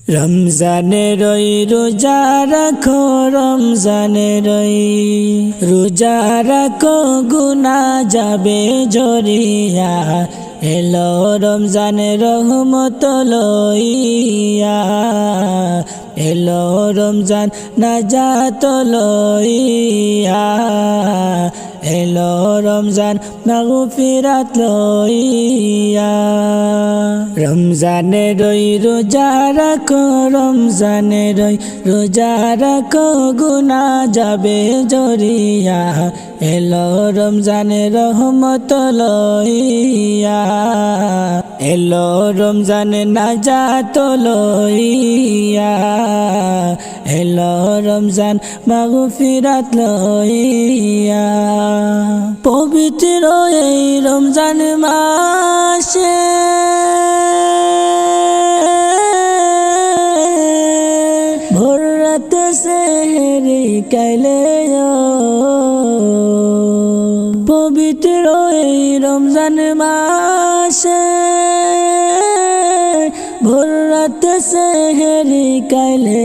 রমজানের ওই রোজা রাখো, রমজানের ওই রোজা রাখো, গুনাহ যাবে ঝরিয়া। এলো রমজানের রহমত লইয়া, এলো রমজান নাজাত লইয়া, এলো রমজান মাগফিরাত লইয়া। রমজানের ওই রোজা রাখো, রমজানের ওই রোজা রাখো, গুনাহ যাবে ঝরিয়া। এলো রমজানের রহমত লইয়া, এলো রমজানের নাজাত লইয়া, এলো রমজান মাগফিরাত লইয়া। পবিত্র এই রমজান মাসে ভোর রাতে সেহরি খাইলে, পবিত্র এই রমজান মাসে ভোর রাতে সেহরি খাইলে,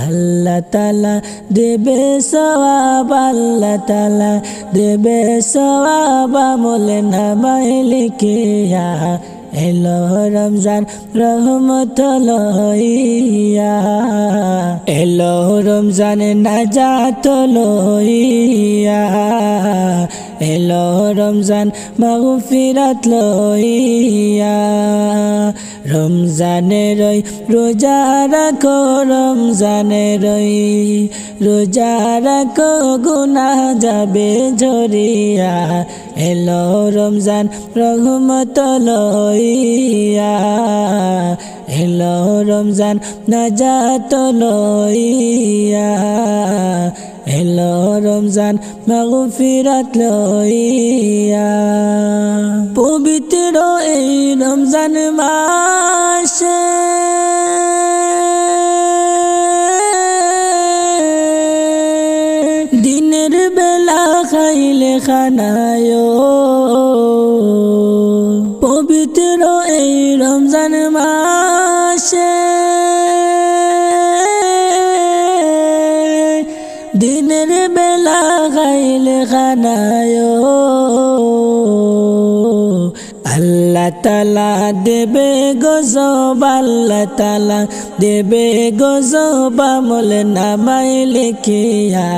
আল্লাহ তাআলা দেবে সওয়াব, আল্লাহ তাআলা দেবে সওয়াব আমলে নামায় লিখিয়া। এলো রমজান রহমত লইয়া, এলো রমজান নাজাত লইয়া, এলো রমজান মাগফিরাত লইয়া। রমজানের ওই রোজা রাখো, রমজানের ওই রোজা রাখো, গুনাহ যাবে ঝরিয়া। এলো রমজান রহমত লইয়া, এলো রমজান নাজাত লইয়া, এলো রমজান মাগফিরাত লইয়া। পবিত্র এই রমজান মাসে দিনের বেলা খাইলে খানায়, পবিত্র এই রমজান মাসে দিনের বেলা খাইলে খানায়, আল্লাহ তাআলা দেবে গজব, আল্লাহ তাআলা দেবে গজব আমলে নামায় লিখিয়া।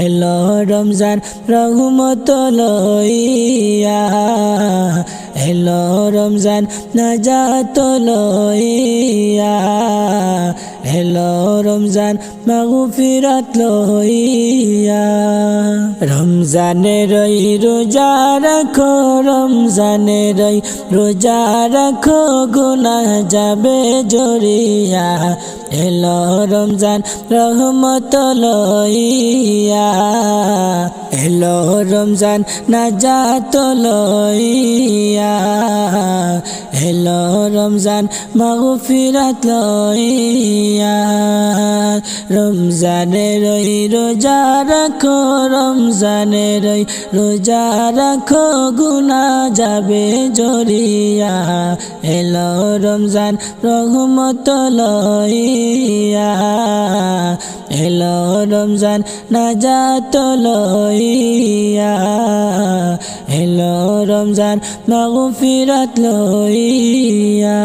এলো রমজান রহমত লইয়া, এলো রমজান নাজাত লইয়া, এলো রমজান মাগফিরাত লইয়া। রমজানের ওই রোজা রাখো, রমজানের ওই রোজা রাখো, গুনাহ যাবে ঝরিয়া। এলো রমজান রহমত লইয়া, এলো রমজান নাজাত লইয়া, এলো রমজান মাগফিরাত লইয়া। রমজানের ওই রোজা রাখো, রমজানের ওই রোজা রাখো, গুনাহ যাবে ঝরিয়া। এলো রমজান রহমত লইয়া, এলো রমজান নাজাত লইয়া, এলো রমজান মাগফিরাত লইয়া।